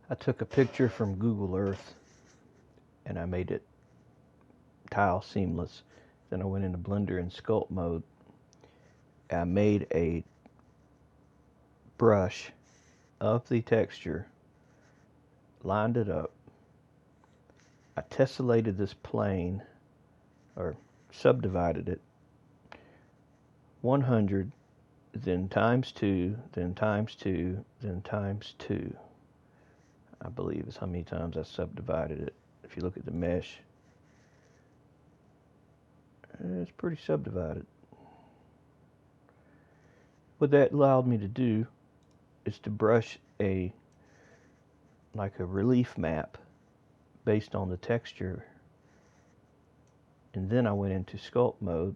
I took a picture from Google Earth and I made it tile seamless. Then I went into Blender in sculpt mode. I made a brush of the texture, lined it up. I tessellated this plane, or subdivided it, 100, then times 2, then times 2, then times 2. I believe is how many times I subdivided it. If you look at the mesh, it's pretty subdivided. What that allowed me to do is to brush like a relief map based on the texture, and then I went into sculpt mode,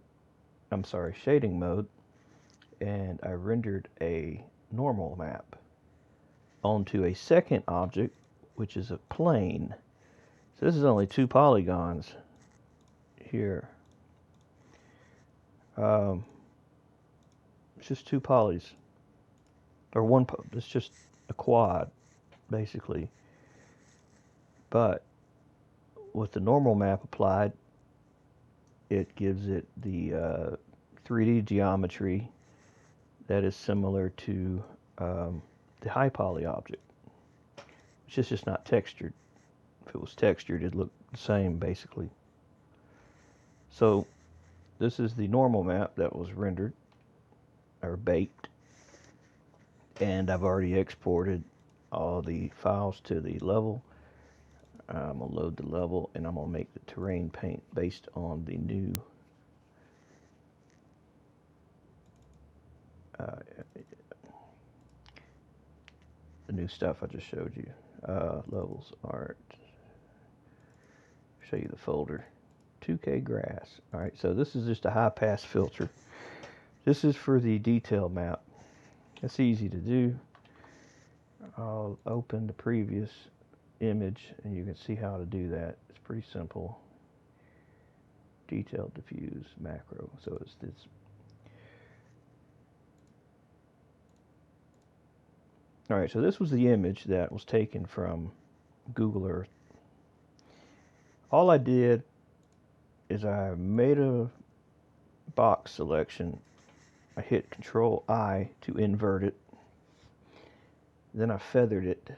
shading mode, and I rendered a normal map onto a second object, which is a plane. So this is only 2 polygons here. It's just 2 polys, or it's just a quad, basically. But with the normal map applied, it gives it the 3D geometry that is similar to the high poly object. It's just not textured. If it was textured, it'd look the same, basically. So this is the normal map that was rendered or baked, and I've already exported all the files to the level. I'm going to load the level, and I'm going to make the terrain paint based on the new stuff I just showed you. Levels, art. Show you the folder. 2K grass. Alright, so this is just a high pass filter. This is for the detail map. It's easy to do. I'll open the previous image and you can see how to do that. It's pretty simple. Detail, diffuse, macro. So it's this. Alright, so this was the image that was taken from Google Earth. All I did is I made a box selection. I hit Control I to invert it. Then I feathered it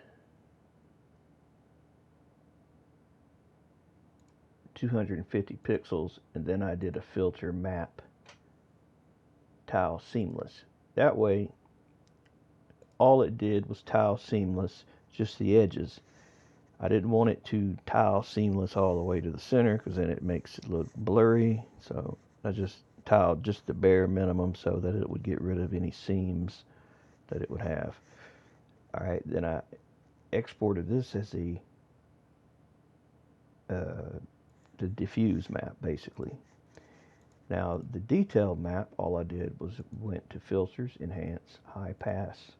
250 pixels, and then I did a filter map tile seamless. That way, all it did was tile seamless, just the edges. I didn't want it to tile seamless all the way to the center because then it makes it look blurry. So I just tiled just the bare minimum so that it would get rid of any seams that it would have. Alright, then I exported this as the diffuse map, basically. Now, the detailed map, all I did was went to filters, enhance, high pass,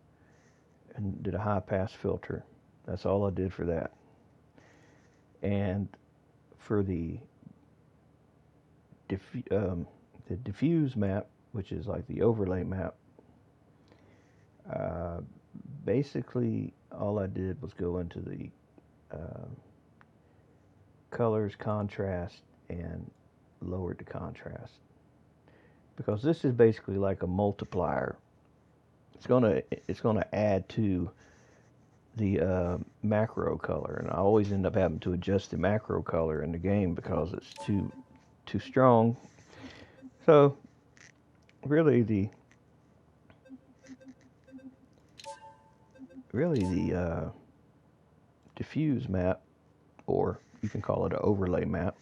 and did a high pass filter. That's all I did for that. And for the diffuse map, which is like the overlay map, basically all I did was go into the colors, contrast, and lowered the contrast, because this is basically like a multiplier. It's gonna add to the macro color, and I always end up having to adjust the macro color in the game because it's too strong. So really the diffuse map, or you can call it an overlay map,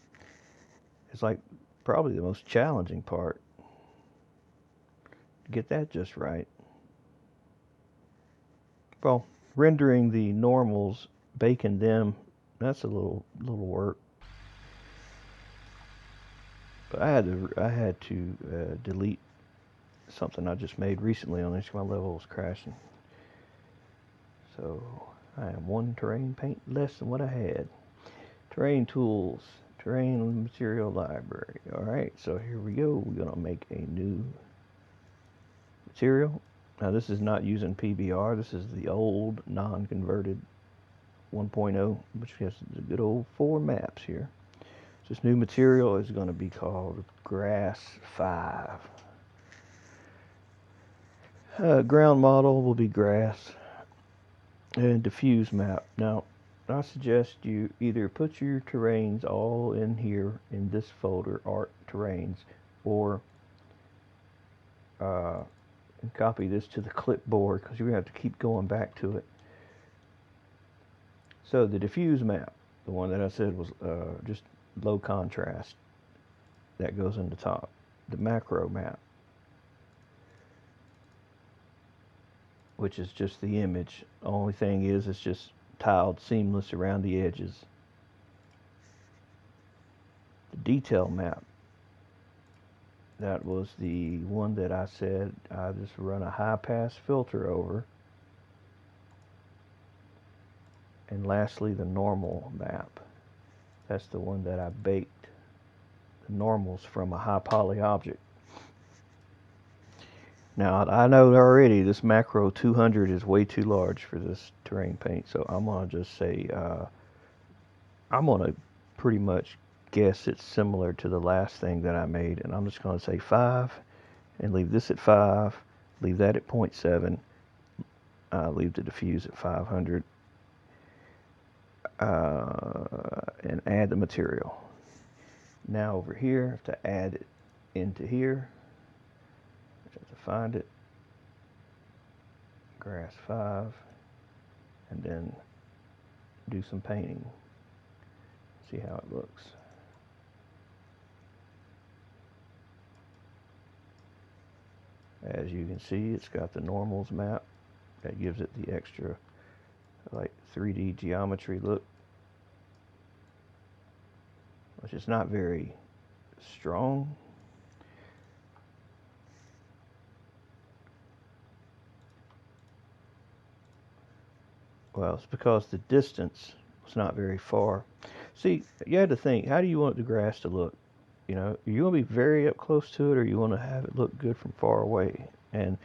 is like probably the most challenging part. Get that just right. Well, rendering the normals, baking them, that's a little work. But I had to delete something I just made recently on this. My level was crashing. So I am 1 terrain paint less than what I had. Terrain tools, terrain material library. Alright, so here we go. We're going to make a new material. Now this is not using PBR. This is the old non-converted 1.0, which has the good old 4 maps here. This new material is going to be called Grass 5. Ground model will be grass, and diffuse map. Now, I suggest you either put your terrains all in here in this folder, art terrains, or copy this to the clipboard because you're going to have to keep going back to it. So the diffuse map, the one that I said was just low contrast, that goes in the top. The macro map, which is just the image. The only thing is it's just tiled seamless around the edges. The detail map, that was the one that I said I just run a high pass filter over. And lastly, the normal map. That's the one that I baked the normals from a high poly object. Now, I know already this macro 200 is way too large for this terrain paint, so I'm going to just say, I'm going to pretty much guess it's similar to the last thing that I made, and I'm just going to say 5, and leave this at 5, leave that at 0.7, leave the diffuse at 500, and add the material. Now over here, to add it into here, I have to find it, grass 5, and then do some painting. See how it looks. As you can see, it's got the normals map that gives it the extra like 3D geometry look, which is not very strong. Well, it's because the distance was not very far. See, you had to think, how do you want the grass to look? You know, you want to be very up close to it, or you want to have it look good from far away. And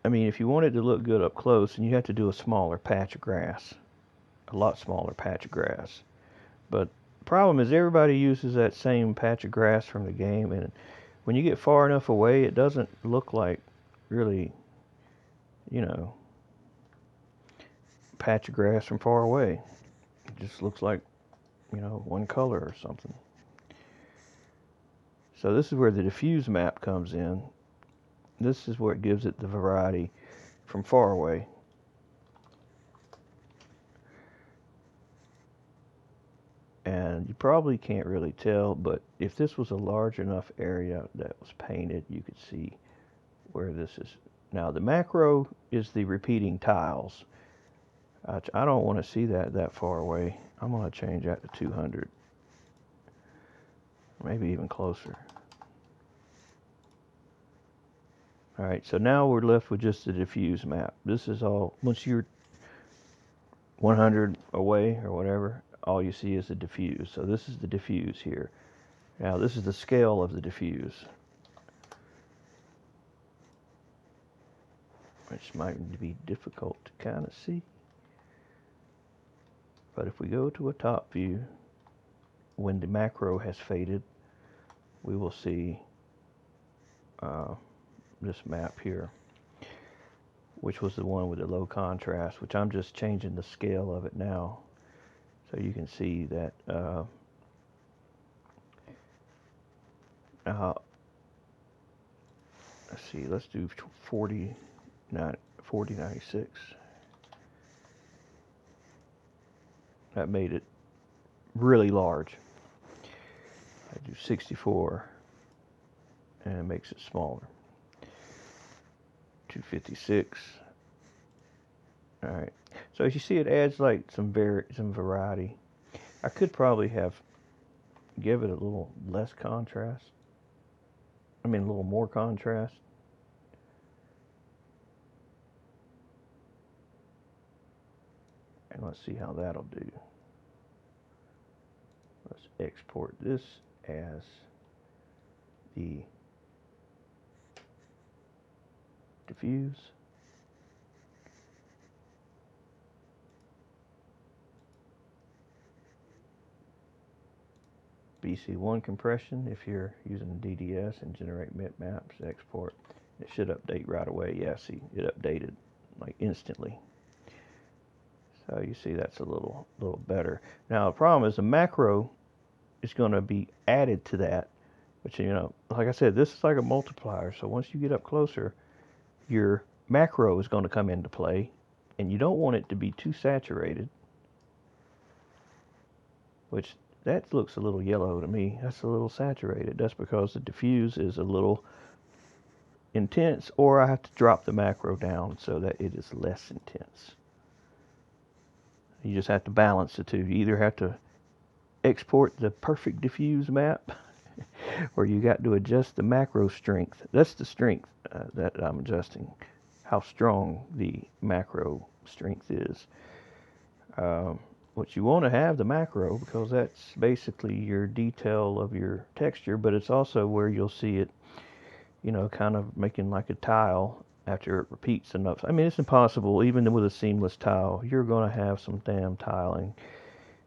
I mean, if you want it to look good up close, then you have to do a smaller patch of grass, a lot smaller patch of grass. But the problem is everybody uses that same patch of grass from the game, and when you get far enough away, it doesn't look like really, you know, patch of grass from far away. It just looks like, you know, one color or something. So this is where the diffuse map comes in. This is where it gives it the variety from far away. And you probably can't really tell, but if this was a large enough area that was painted, you could see where this is. Now the macro is the repeating tiles. I don't want to see that far away. I'm going to change that to 200. Maybe even closer. Alright, so now we're left with just the diffuse map. This is all, once you're 100 away or whatever, all you see is the diffuse. So this is the diffuse here. Now this is the scale of the diffuse, which might be difficult to kind of see. But if we go to a top view, when the macro has faded, we will see this map here, which was the one with the low contrast, which I'm just changing the scale of it now. So you can see that let's see, let's do 4096. That made it really large. I do 64 and it makes it smaller. 256. Alright, so as you see, it adds like some variety. I could probably have give it a little less contrast. I mean a little more contrast. And let's see how that'll do. Let's export this as the diffuse. BC1 compression if you're using DDS and generate maps, export. It should update right away. Yeah, see, it updated like instantly. So you see that's a little better. Now the problem is the macro is going to be added to that. But you know, like I said, this is like a multiplier. So once you get up closer, your macro is going to come into play, and you don't want it to be too saturated, which that looks a little yellow to me. That's a little saturated. That's because the diffuse is a little intense, or I have to drop the macro down so that it is less intense. You just have to balance the two. You either have to export the perfect diffuse map or you got to adjust the macro strength. That's the strength that I'm adjusting, how strong the macro strength is. What you want to have the macro because that's basically your detail of your texture, but it's also where you'll see it, you know, kind of making like a tile after it repeats enough. I mean, it's impossible, even with a seamless tile, you're going to have some damn tiling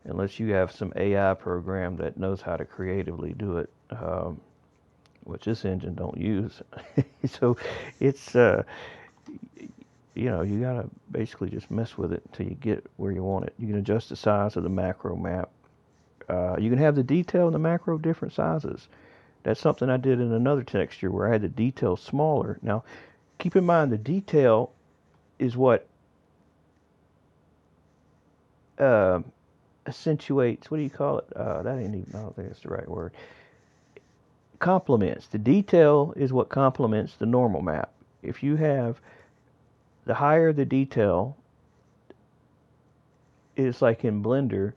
unless you have some AI program that knows how to creatively do it, which this engine don't use. So it's, you know, you gotta basically just mess with it until you get where you want it. You can adjust the size of the macro map. You can have the detail and the macro different sizes. That's something I did in another texture where I had the detail smaller. Now, keep in mind the detail is what accentuates, what do you call it? That ain't even, I don't think that's the right word. Complements. The detail is what complements the normal map. If you have the higher the detail, is like in Blender,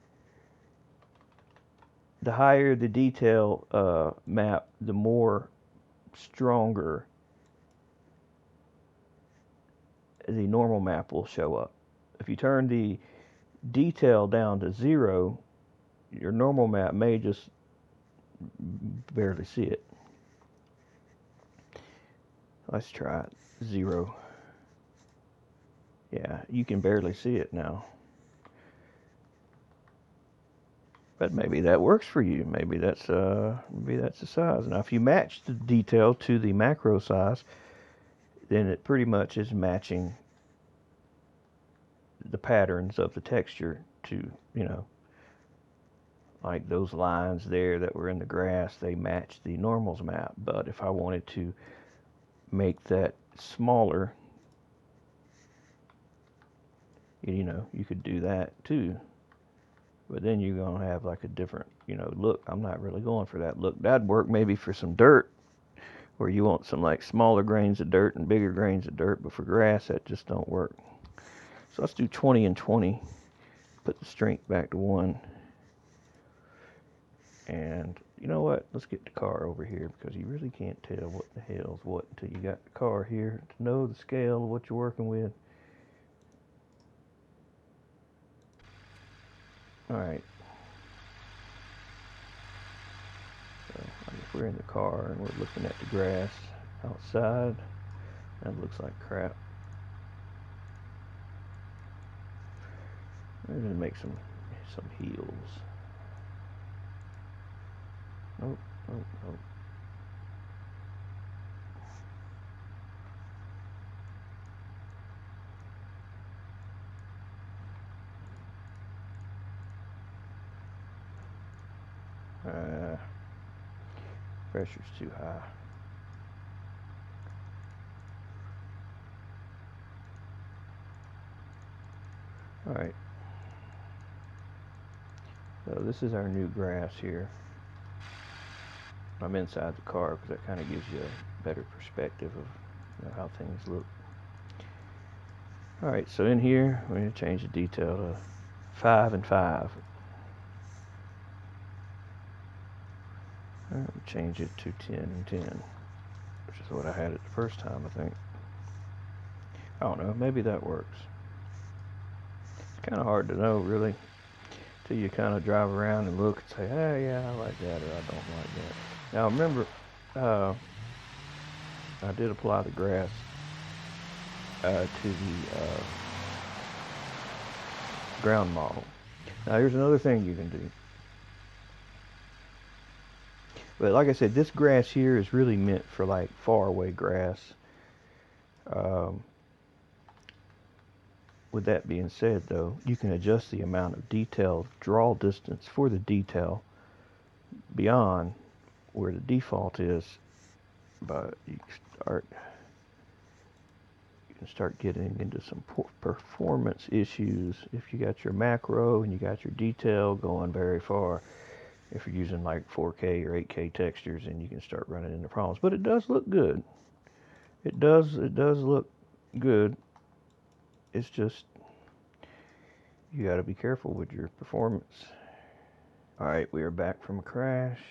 the higher the detail map, the more stronger the normal map will show up. If you turn the detail down to 0, your normal map may just barely see it. Let's try it. 0. Yeah, you can barely see it now. But maybe that works for you. Maybe that's the size. Now, if you match the detail to the macro size, then it pretty much is matching the patterns of the texture to, you know, like those lines there that were in the grass, they match the normals map. But if I wanted to make that smaller, you know, you could do that too. But then you're going to have like a different, you know, look. I'm not really going for that look. That'd work maybe for some dirt where you want some like smaller grains of dirt and bigger grains of dirt, but for grass that just don't work. So let's do 20 and 20. Put the strength back to 1. And you know what? Let's get the car over here because you really can't tell what the hell's what until you got the car here to know the scale of what you're working with. Alright. So if we're in the car and we're looking at the grass outside, that looks like crap. We're going to make some heels. Nope, nope, nope. Pressure's too high. Alright. So this is our new grass here. I'm inside the car because that kind of gives you a better perspective of, you know, how things look. Alright, so in here, we're going to change the detail to 5 and 5. Alright, we'll change it to 10 and 10, which is what I had it the first time, I think. I don't know, maybe that works. It's kind of hard to know, really, till you kind of drive around and look and say, oh yeah, I like that, or I don't like that. Now remember, I did apply the grass to the ground model. Now here's another thing you can do. But like I said, this grass here is really meant for like far away grass. Um, with that being said, though, you can adjust the amount of detail draw distance for the detail beyond where the default is, but you can start getting into some performance issues if you got your macro and you got your detail going very far. If you're using like 4K or 8K textures, and you can start running into problems. But it does look good. It does look good. It's just you got to be careful with your performance. All right, we are back from a crash.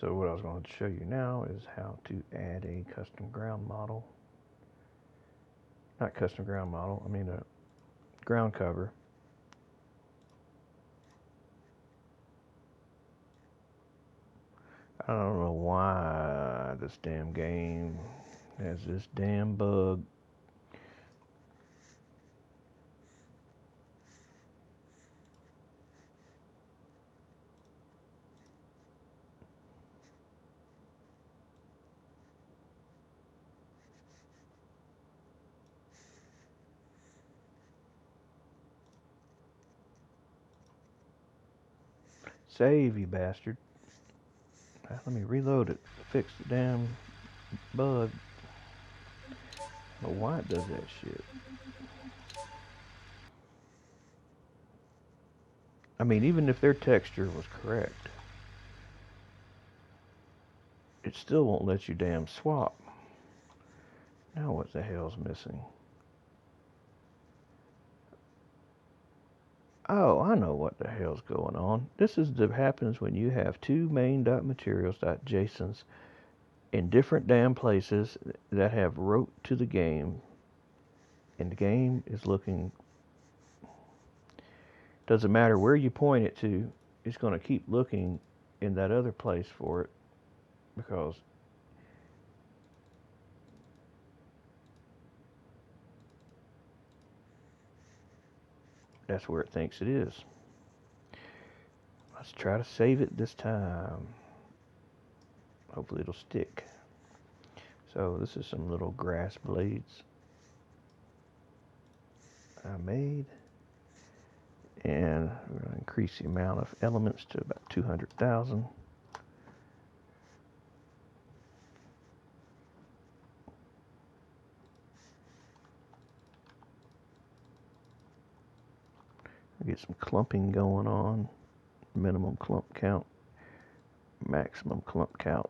So what I was going to show you now is how to add a custom ground model. Not custom ground model, I mean a ground cover. I don't know why this damn game has this damn bug. Save, you bastard. Let me reload it. Fix the damn bug. But why it does that shit? I mean, even if their texture was correct, it still won't let you damn swap. Now what the hell's missing? Oh, I know what the hell's going on. This is what happens when you have two main.materials.jsons in different damn places that have wrote to the game, and the game is looking. Doesn't matter where you point it to, it's going to keep looking in that other place for it because that's where it thinks it is. Let's try to save it this time. Hopefully it'll stick. So this is some little grass blades I made. And we're going to increase the amount of elements to about 200,000. Get some clumping going on. Minimum clump count, maximum clump count.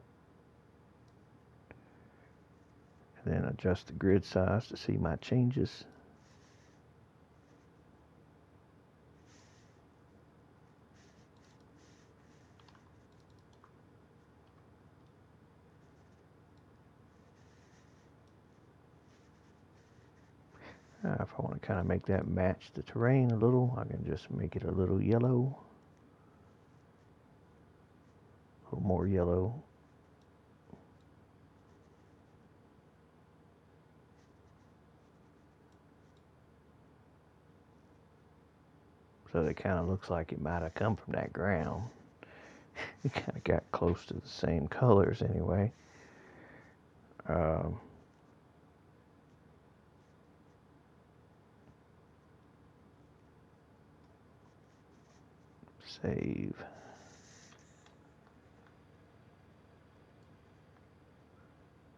And then adjust the grid size to see my changes. If I want to kind of make that match the terrain a little, I can just make it a little yellow. A little more yellow. So it kind of looks like it might have come from that ground. It kind of got close to the same colors anyway. Save.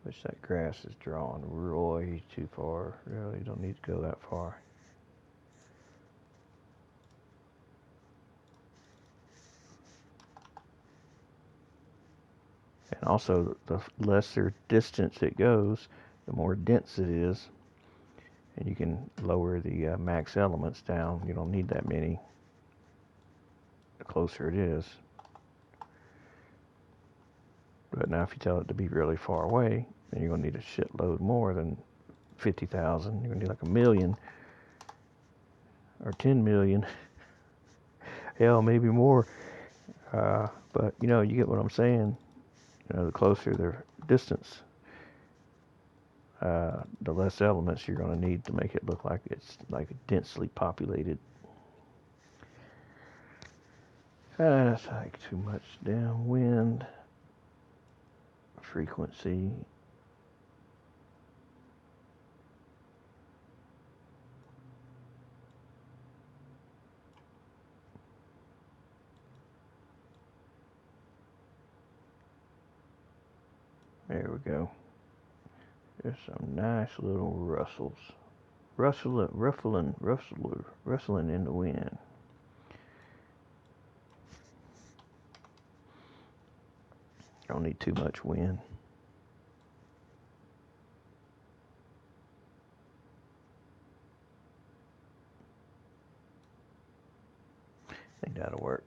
Wish that grass is drawn way too far. Really don't need to go that far. And also, the lesser distance it goes, the more dense it is. And you can lower the max elements down. You don't need that many. The closer it is. But now if you tell it to be really far away, then you're going to need a shitload more than 50,000. You're going to need like 1,000,000 or 10 million. Hell, maybe more. But you know, you get what I'm saying. You know, the closer the distance, the less elements you're going to need to make it look like it's like densely populated. That's like too much downwind frequency. There we go. There's some nice little rustling in the wind. Don't need too much wind. I think that'll work.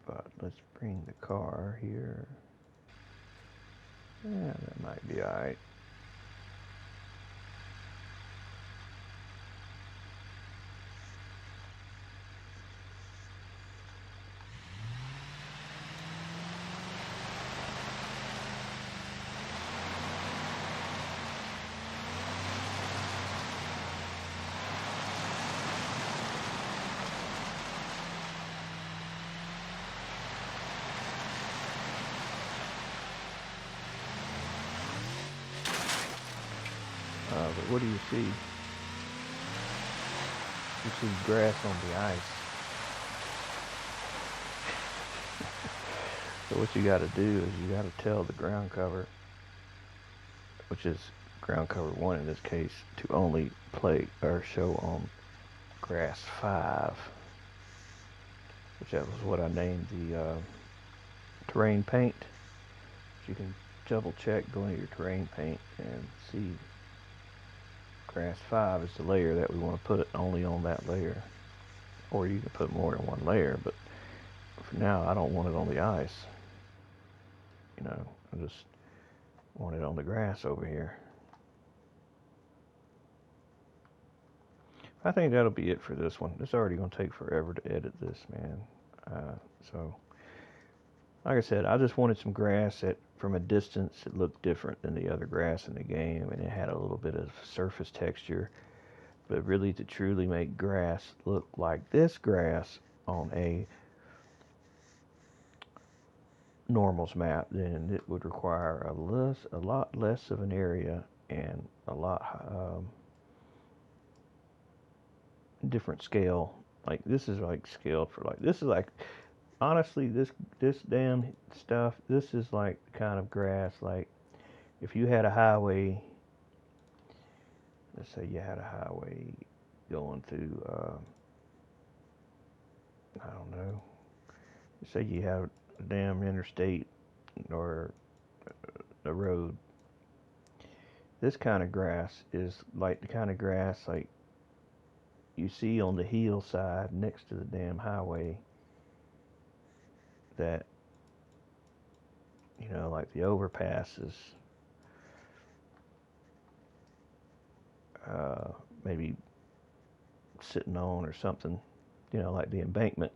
But let's bring the car here. Yeah, that might be alright. But what do you see? You see grass on the ice. So what you got to do is you got to tell the ground cover, which is ground cover 1 in this case, to only play or show on grass 5, which that was what I named the terrain paint. You can double check, go into your terrain paint and see grass 5 is the layer that we want to put it only on that layer. Or you can put more than one layer, but for now I don't want it on the ice. You know, I just want it on the grass over here. I think that'll be it for this one. It's already going to take forever to edit this, man. So, like I said, I just wanted some grass that, from a distance, it looked different than the other grass in the game, and it had a little bit of surface texture. But really, to truly make grass look like this grass on a normals map, then it would require a lot less of an area and a lot different scale. Like this is like scaled for like this is like honestly this damn stuff. This is like the kind of grass like if you had a highway. Let's say you had a highway going through. I don't know. Say you have a damn interstate or a road. This kind of grass is like the kind of grass like you see on the hillside next to the damn highway that, you know, like the overpasses, maybe sitting on or something, you know, like the embankment.